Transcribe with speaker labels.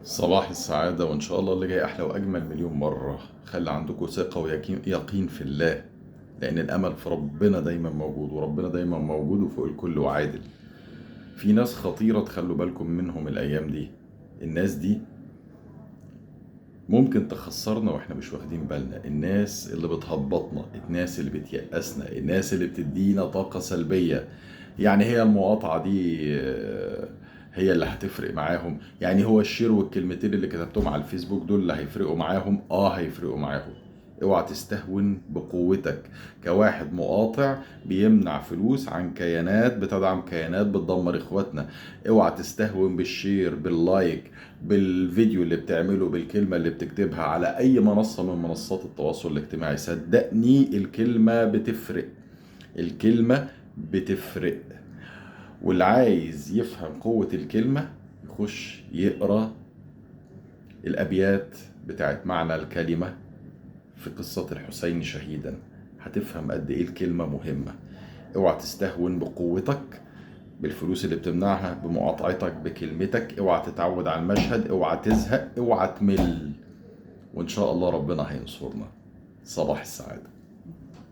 Speaker 1: صباح السعادة، وإن شاء الله اللي جاي أحلى وأجمل مليون مرة. خلي عندكم ثقة ويقين في الله، لأن الأمل في ربنا دايما موجود، وربنا دايما موجود وفوق الكل وعادل. في ناس خطيرة تخلوا بالكم منهم الأيام دي. الناس دي ممكن تخسرنا واحنا مش واخدين بالنا. الناس اللي بتهبطنا، الناس اللي بتيأسنا، الناس اللي بتدينا طاقة سلبية. يعني هي المقاطعة دي هي اللي هتفرق معاهم؟ يعني هو الشير والكلمتين اللي كتبتهم على الفيسبوك دول اللي هيفرقوا معاهم؟ هيفرقوا معاهم. اوعى تستهون بقوتك كواحد مقاطع بيمنع فلوس عن كيانات بتدعم كيانات بتدمر اخواتنا. اوعى تستهون بالشير، باللايك، بالفيديو اللي بتعمله، بالكلمة اللي بتكتبها على اي منصة من منصات التواصل الاجتماعي. صدقني الكلمة بتفرق، الكلمة بتفرق. واللي عايز يفهم قوة الكلمة يخش يقرأ الأبيات بتاعت معنى الكلمة في قصة الحسين شهيدا. هتفهم قد ايه الكلمة مهمة. اوعى تستهون بقوتك، بالفلوس اللي بتمنعها، بمقاطعتك، بكلمتك. اوعى تتعود على المشهد، اوعى تزهق، اوعى تمل، وان شاء الله ربنا هينصرنا. صباح السعادة.